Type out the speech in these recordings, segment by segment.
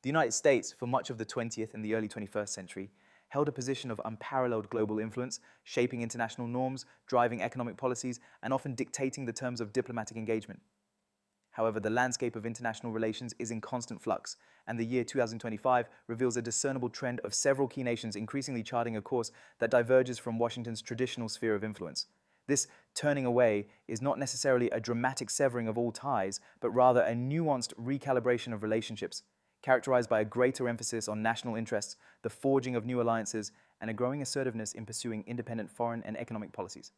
The United States, for much of the 20th and the early 21st century, held a position of unparalleled global influence, shaping international norms, driving economic policies, and often dictating the terms of diplomatic engagement. However, the landscape of international relations is in constant flux, and the year 2025 reveals a discernible trend of several key nations increasingly charting a course that diverges from Washington's traditional sphere of influence. This turning away is not necessarily a dramatic severing of all ties, but rather a nuanced recalibration of relationships, characterized by a greater emphasis on national interests, the forging of new alliances, and a growing assertiveness in pursuing independent foreign and economic policies.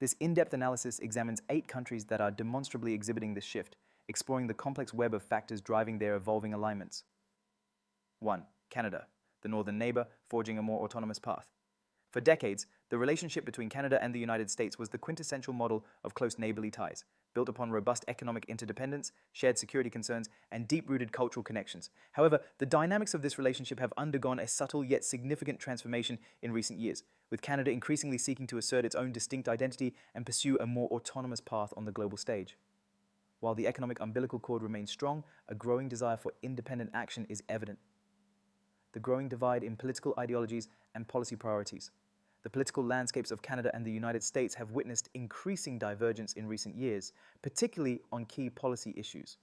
This in-depth analysis examines 8 countries that are demonstrably exhibiting this shift, exploring the complex web of factors driving their evolving alignments. 1. Canada, the northern neighbor, forging a more autonomous path. For decades, the relationship between Canada and the United States was the quintessential model of close neighborly ties, built upon robust economic interdependence, shared security concerns, and deep-rooted cultural connections. However, the dynamics of this relationship have undergone a subtle yet significant transformation in recent years, with Canada increasingly seeking to assert its own distinct identity and pursue a more autonomous path on the global stage. While the economic umbilical cord remains strong, a growing desire for independent action is evident. The growing divide in political ideologies and policy priorities. The political landscapes of Canada and the United States have witnessed increasing divergence in recent years, particularly on key policy issues.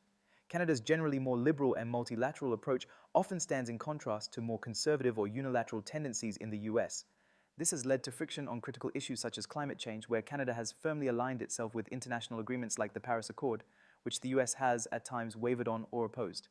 Canada's generally more liberal and multilateral approach often stands in contrast to more conservative or unilateral tendencies in the US. This has led to friction on critical issues such as climate change, where Canada has firmly aligned itself with international agreements like the Paris Accord, which the US has at times wavered on or opposed.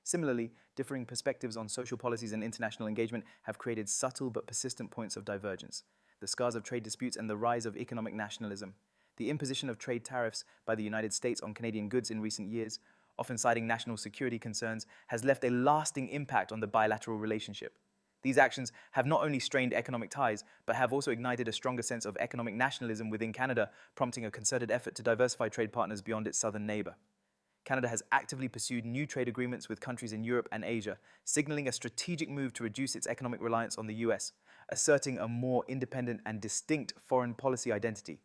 Similarly, differing perspectives on social policies and international engagement have created subtle but persistent points of divergence. The scars of trade disputes and the rise of economic nationalism. The imposition of trade tariffs by the United States on Canadian goods in recent years, often citing national security concerns, has left a lasting impact on the bilateral relationship. These actions have not only strained economic ties, but have also ignited a stronger sense of economic nationalism within Canada, prompting a concerted effort to diversify trade partners beyond its southern neighbor. Canada has actively pursued new trade agreements with countries in Europe and Asia, signaling a strategic move to reduce its economic reliance on the US, asserting a more independent and distinct foreign policy identity.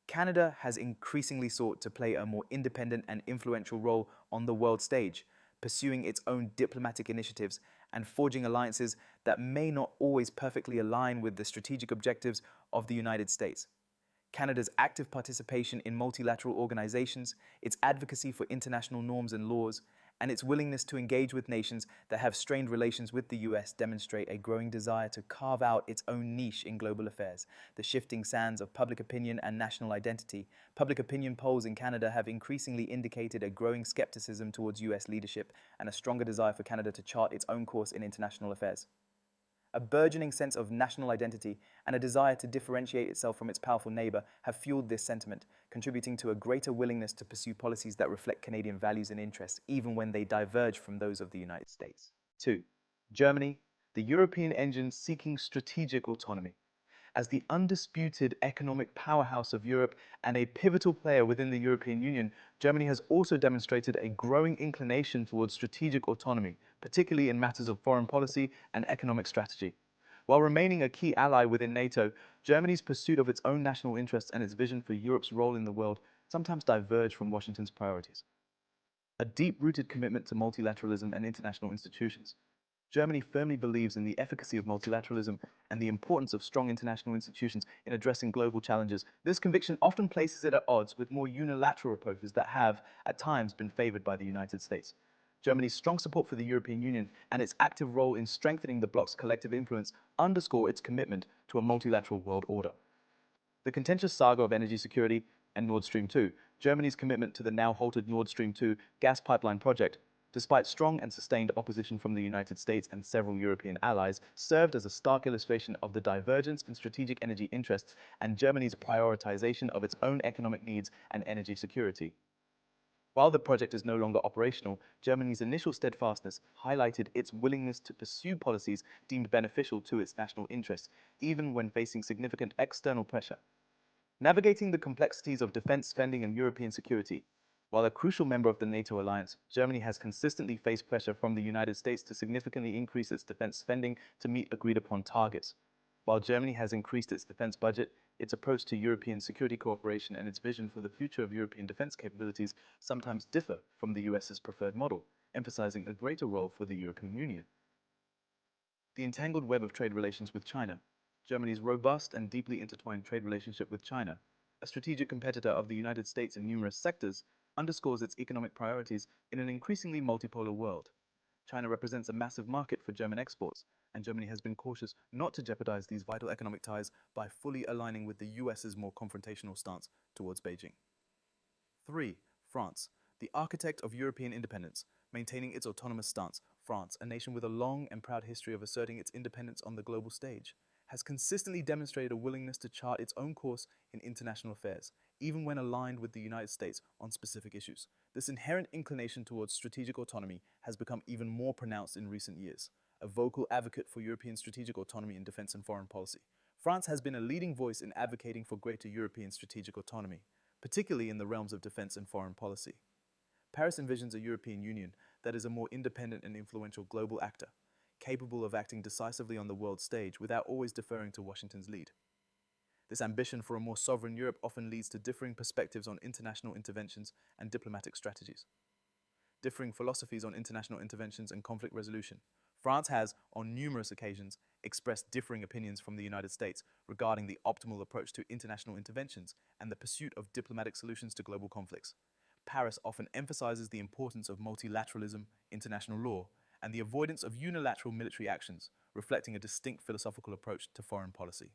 Canada has increasingly sought to play a more independent and influential role on the world stage, pursuing its own diplomatic initiatives and forging alliances that may not always perfectly align with the strategic objectives of the United States. Canada's active participation in multilateral organizations, its advocacy for international norms and laws, and its willingness to engage with nations that have strained relations with the US demonstrate a growing desire to carve out its own niche in global affairs. The shifting sands of public opinion and national identity. Public opinion polls in Canada have increasingly indicated a growing skepticism towards US leadership and a stronger desire for Canada to chart its own course in international affairs. A burgeoning sense of national identity and a desire to differentiate itself from its powerful neighbor have fueled this sentiment, contributing to a greater willingness to pursue policies that reflect Canadian values and interests, even when they diverge from those of the United States. 2. Germany, the European engine seeking strategic autonomy. As the undisputed economic powerhouse of Europe and a pivotal player within the European Union, Germany has also demonstrated a growing inclination towards strategic autonomy, particularly in matters of foreign policy and economic strategy. While remaining a key ally within NATO, Germany's pursuit of its own national interests and its vision for Europe's role in the world sometimes diverge from Washington's priorities. A deep-rooted commitment to multilateralism and international institutions. Germany firmly believes in the efficacy of multilateralism and the importance of strong international institutions in addressing global challenges. This conviction often places it at odds with more unilateral approaches that have, at times, been favored by the United States. Germany's strong support for the European Union and its active role in strengthening the bloc's collective influence underscore its commitment to a multilateral world order. The contentious saga of energy security and Nord Stream 2, Germany's commitment to the now halted Nord Stream 2 gas pipeline project, despite strong and sustained opposition from the United States and several European allies, served as a stark illustration of the divergence in strategic energy interests and Germany's prioritization of its own economic needs and energy security. While the project is no longer operational, Germany's initial steadfastness highlighted its willingness to pursue policies deemed beneficial to its national interests, even when facing significant external pressure. Navigating the complexities of defense spending and European security. While a crucial member of the NATO alliance, Germany has consistently faced pressure from the United States to significantly increase its defense spending to meet agreed-upon targets. While Germany has increased its defense budget, its approach to European security cooperation and its vision for the future of European defense capabilities sometimes differ from the US's preferred model. emphasizing a greater role for the European Union. The entangled web of trade relations with China. Germany's robust and deeply intertwined trade relationship with China, a strategic competitor of the United States in numerous sectors, underscores its economic priorities in an increasingly multipolar world. China represents a massive market for German exports, and Germany has been cautious not to jeopardize these vital economic ties by fully aligning with the US's more confrontational stance towards Beijing. 3. France, the architect of European independence, maintaining its autonomous stance. France, a nation with a long and proud history of asserting its independence on the global stage, has consistently demonstrated a willingness to chart its own course in international affairs, even when aligned with the United States on specific issues. This inherent inclination towards strategic autonomy has become even more pronounced in recent years, a vocal advocate for European strategic autonomy in defense and foreign policy. France has been a leading voice in advocating for greater European strategic autonomy, particularly in the realms of defense and foreign policy. Paris envisions a European Union that is a more independent and influential global actor, capable of acting decisively on the world stage without always deferring to Washington's lead. This ambition for a more sovereign Europe often leads to differing perspectives on international interventions and diplomatic strategies. Differing philosophies on international interventions and conflict resolution. France has, on numerous occasions, expressed differing opinions from the United States regarding the optimal approach to international interventions and the pursuit of diplomatic solutions to global conflicts. Paris often emphasizes the importance of multilateralism, international law, and the avoidance of unilateral military actions, reflecting a distinct philosophical approach to foreign policy.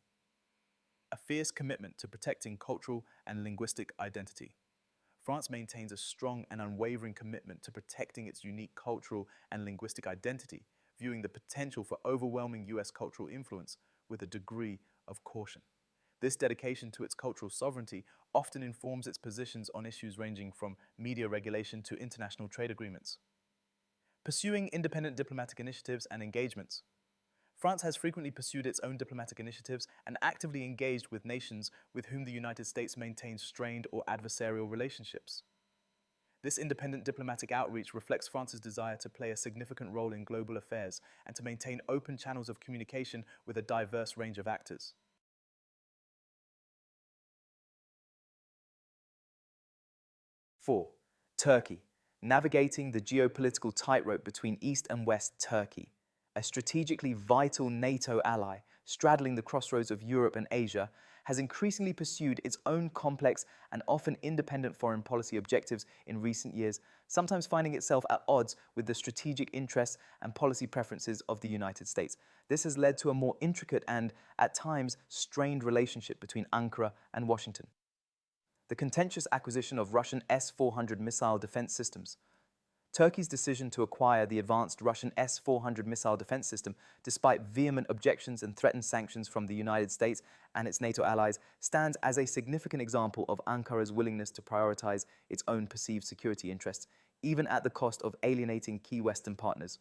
A fierce commitment to protecting cultural and linguistic identity. France maintains a strong and unwavering commitment to protecting its unique cultural and linguistic identity, viewing the potential for overwhelming US cultural influence with a degree of caution. This dedication to its cultural sovereignty often informs its positions on issues ranging from media regulation to international trade agreements. Pursuing independent diplomatic initiatives and engagements. France has frequently pursued its own diplomatic initiatives and actively engaged with nations with whom the United States maintains strained or adversarial relationships. This independent diplomatic outreach reflects France's desire to play a significant role in global affairs and to maintain open channels of communication with a diverse range of actors. 4. Turkey, navigating the geopolitical tightrope between East and West Turkey. A strategically vital NATO ally, straddling the crossroads of Europe and Asia, has increasingly pursued its own complex and often independent foreign policy objectives in recent years, sometimes finding itself at odds with the strategic interests and policy preferences of the United States. This has led to a more intricate and, at times, strained relationship between Ankara and Washington. The contentious acquisition of Russian S-400 missile defense systems. Turkey's decision to acquire the advanced Russian S-400 missile defense system, despite vehement objections and threatened sanctions from the United States and its NATO allies, stands as a significant example of Ankara's willingness to prioritize its own perceived security interests, even at the cost of alienating key Western partners.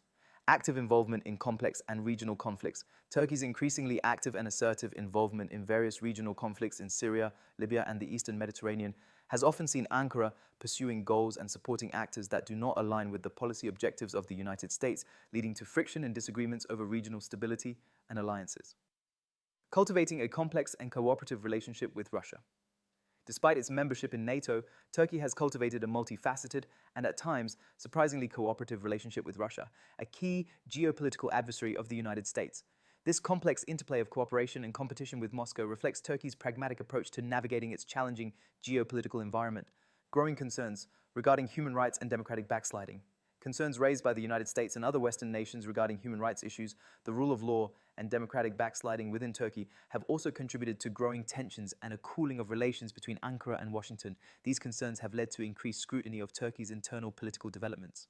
Active involvement in complex and regional conflicts. Turkey's increasingly active and assertive involvement in various regional conflicts in Syria, Libya, and the Eastern Mediterranean has often seen Ankara pursuing goals and supporting actors that do not align with the policy objectives of the United States, leading to friction and disagreements over regional stability and alliances. Cultivating a complex and cooperative relationship with Russia. Despite its membership in NATO, Turkey has cultivated a multifaceted and at times surprisingly cooperative relationship with Russia, a key geopolitical adversary of the United States. This complex interplay of cooperation and competition with Moscow reflects Turkey's pragmatic approach to navigating its challenging geopolitical environment. Growing concerns regarding human rights and democratic backsliding. Concerns raised by the United States and other Western nations regarding human rights issues, the rule of law, and democratic backsliding within Turkey have also contributed to growing tensions and a cooling of relations between Ankara and Washington. These concerns have led to increased scrutiny of Turkey's internal political developments.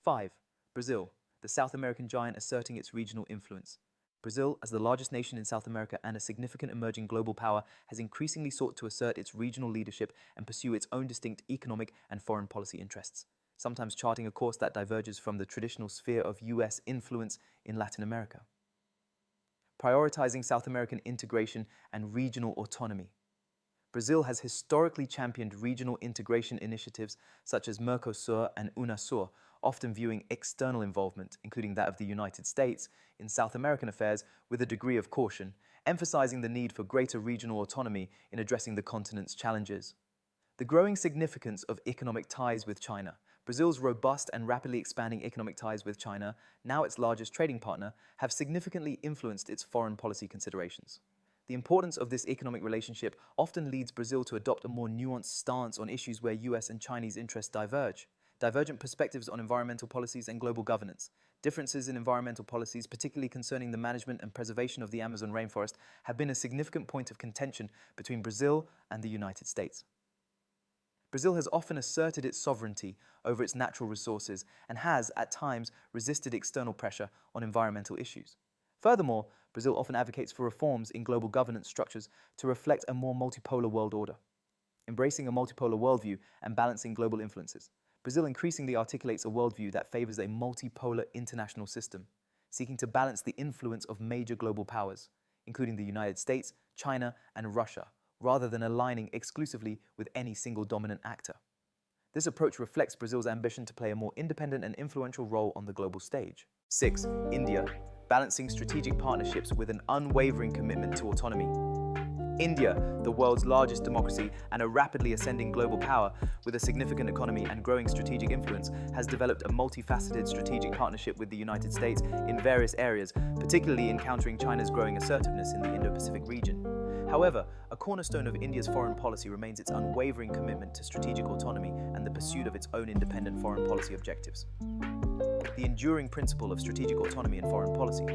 5. Brazil, the South American giant asserting its regional influence. Brazil, as the largest nation in South America and a significant emerging global power, has increasingly sought to assert its regional leadership and pursue its own distinct economic and foreign policy interests, sometimes charting a course that diverges from the traditional sphere of US influence in Latin America. Prioritizing South American integration and regional autonomy. Brazil has historically championed regional integration initiatives such as Mercosur and UNASUR, often viewing external involvement, including that of the United States, in South American affairs with a degree of caution, emphasizing the need for greater regional autonomy in addressing the continent's challenges. The growing significance of economic ties with China. Brazil's robust and rapidly expanding economic ties with China, now its largest trading partner, have significantly influenced its foreign policy considerations. The importance of this economic relationship often leads Brazil to adopt a more nuanced stance on issues where US and Chinese interests diverge. Divergent perspectives on environmental policies and global governance. Differences in environmental policies, particularly concerning the management and preservation of the Amazon rainforest, have been a significant point of contention between Brazil and the United States. Brazil has often asserted its sovereignty over its natural resources and has, at times, resisted external pressure on environmental issues. Furthermore, Brazil often advocates for reforms in global governance structures to reflect a more multipolar world order. Embracing a multipolar worldview and balancing global influences, Brazil increasingly articulates a worldview that favors a multipolar international system, seeking to balance the influence of major global powers, including the United States, China, and Russia, rather than aligning exclusively with any single dominant actor. This approach reflects Brazil's ambition to play a more independent and influential role on the global stage. 6. India, balancing strategic partnerships with an unwavering commitment to autonomy. India, the world's largest democracy and a rapidly ascending global power with a significant economy and growing strategic influence, has developed a multifaceted strategic partnership with the United States in various areas, particularly in countering China's growing assertiveness in the Indo-Pacific region. However, a cornerstone of India's foreign policy remains its unwavering commitment to strategic autonomy and the pursuit of its own independent foreign policy objectives. The enduring principle of strategic autonomy in foreign policy.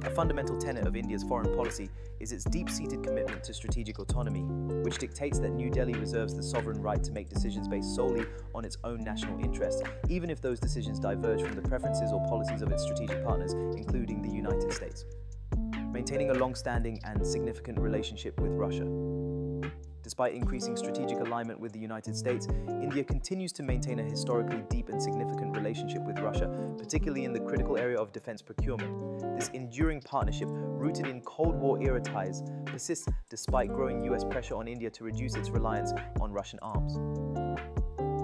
A fundamental tenet of India's foreign policy is its deep-seated commitment to strategic autonomy, which dictates that New Delhi reserves the sovereign right to make decisions based solely on its own national interests, even if those decisions diverge from the preferences or policies of its strategic partners, including the United States. Maintaining a long-standing and significant relationship with Russia. Despite increasing strategic alignment with the United States, India continues to maintain a historically deep and significant relationship with Russia, particularly in the critical area of defense procurement. This enduring partnership, rooted in Cold War-era ties, persists despite growing US pressure on India to reduce its reliance on Russian arms.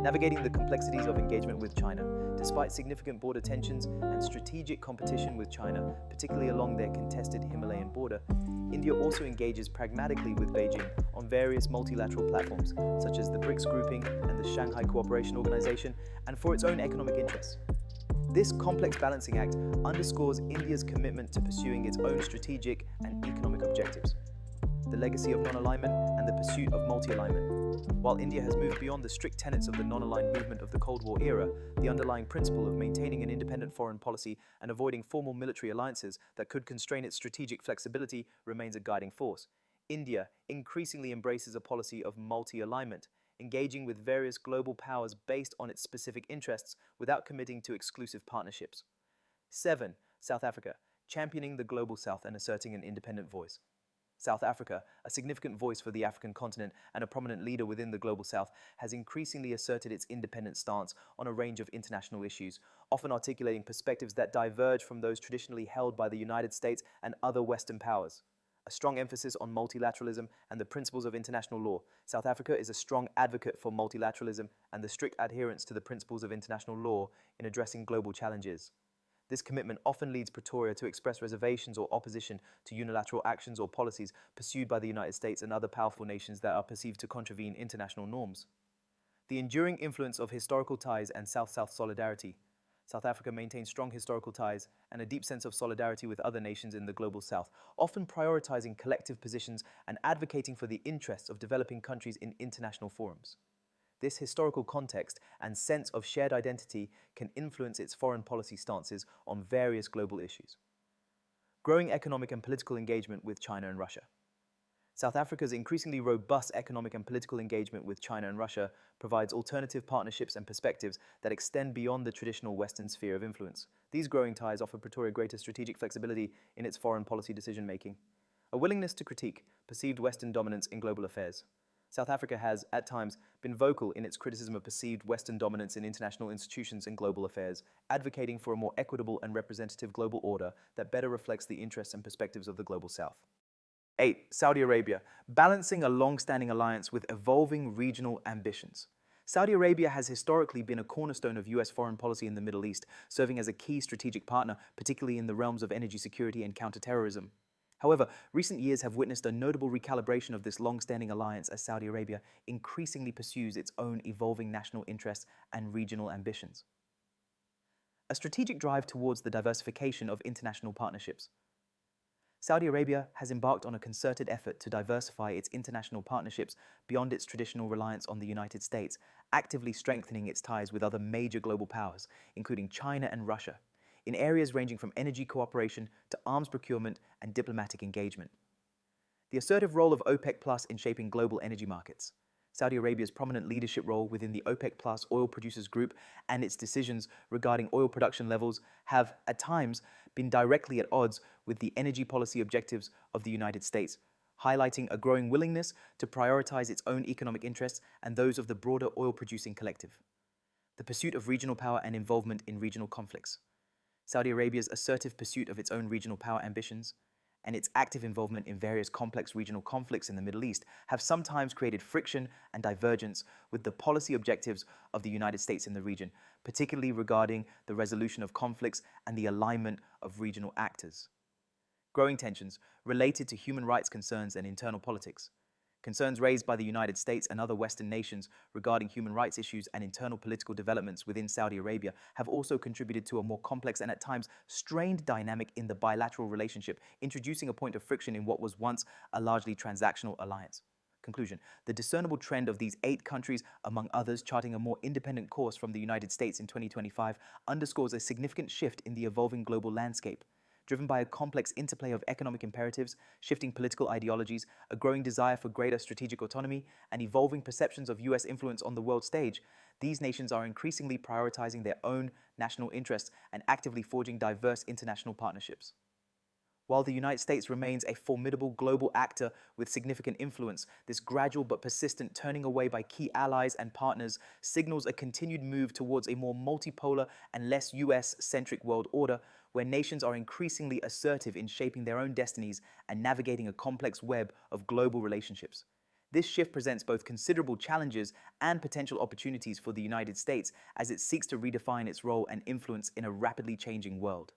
Navigating the complexities of engagement with China. Despite significant border tensions and strategic competition with China, particularly along their contested Himalayan border, India also engages pragmatically with Beijing on various multilateral platforms, such as the BRICS grouping and the Shanghai Cooperation Organization, and for its own economic interests. This complex balancing act underscores India's commitment to pursuing its own strategic and economic objectives. The legacy of non-alignment and the pursuit of multi-alignment. While India has moved beyond the strict tenets of the non-aligned movement of the Cold War era, the underlying principle of maintaining an independent foreign policy and avoiding formal military alliances that could constrain its strategic flexibility remains a guiding force. India increasingly embraces a policy of multi-alignment, engaging with various global powers based on its specific interests without committing to exclusive partnerships. 7. South Africa, championing the global South and asserting an independent voice. South Africa, a significant voice for the African continent and a prominent leader within the Global South, has increasingly asserted its independent stance on a range of international issues, often articulating perspectives that diverge from those traditionally held by the United States and other Western powers. A strong emphasis on multilateralism and the principles of international law, South Africa is a strong advocate for multilateralism and the strict adherence to the principles of international law in addressing global challenges. This commitment often leads Pretoria to express reservations or opposition to unilateral actions or policies pursued by the United States and other powerful nations that are perceived to contravene international norms. The enduring influence of historical ties and South-South solidarity. South Africa maintains strong historical ties and a deep sense of solidarity with other nations in the Global South, often prioritizing collective positions and advocating for the interests of developing countries in international forums. This historical context and sense of shared identity can influence its foreign policy stances on various global issues. Growing economic and political engagement with China and Russia. South Africa's increasingly robust economic and political engagement with China and Russia provides alternative partnerships and perspectives that extend beyond the traditional Western sphere of influence. These growing ties offer Pretoria greater strategic flexibility in its foreign policy decision-making, a willingness to critique perceived Western dominance in global affairs. South Africa has, at times, been vocal in its criticism of perceived Western dominance in international institutions and global affairs, advocating for a more equitable and representative global order that better reflects the interests and perspectives of the Global South. 8. Saudi Arabia, balancing a long-standing alliance with evolving regional ambitions. Saudi Arabia has historically been a cornerstone of US foreign policy in the Middle East, serving as a key strategic partner, particularly in the realms of energy security and counterterrorism. However, recent years have witnessed a notable recalibration of this long-standing alliance as Saudi Arabia increasingly pursues its own evolving national interests and regional ambitions. A strategic drive towards the diversification of international partnerships. Saudi Arabia has embarked on a concerted effort to diversify its international partnerships beyond its traditional reliance on the United States, actively strengthening its ties with other major global powers, including China and Russia, in areas ranging from energy cooperation to arms procurement and diplomatic engagement. The assertive role of OPEC Plus in shaping global energy markets. Saudi Arabia's prominent leadership role within the OPEC Plus oil producers group and its decisions regarding oil production levels have, at times, been directly at odds with the energy policy objectives of the United States, highlighting a growing willingness to prioritize its own economic interests and those of the broader oil-producing collective. The pursuit of regional power and involvement in regional conflicts. Saudi Arabia's assertive pursuit of its own regional power ambitions and its active involvement in various complex regional conflicts in the Middle East have sometimes created friction and divergence with the policy objectives of the United States in the region, particularly regarding the resolution of conflicts and the alignment of regional actors. Growing tensions related to human rights concerns and internal politics. Concerns raised by the United States and other Western nations regarding human rights issues and internal political developments within Saudi Arabia have also contributed to a more complex and at times strained dynamic in the bilateral relationship, introducing a point of friction in what was once a largely transactional alliance. Conclusion. The discernible trend of these 8 countries, among others, charting a more independent course from the United States in 2025 underscores a significant shift in the evolving global landscape. Driven by a complex interplay of economic imperatives, shifting political ideologies, a growing desire for greater strategic autonomy, and evolving perceptions of US influence on the world stage, these nations are increasingly prioritizing their own national interests and actively forging diverse international partnerships. While the United States remains a formidable global actor with significant influence, this gradual but persistent turning away by key allies and partners signals a continued move towards a more multipolar and less US-centric world order, where nations are increasingly assertive in shaping their own destinies and navigating a complex web of global relationships. This shift presents both considerable challenges and potential opportunities for the United States as it seeks to redefine its role and influence in a rapidly changing world.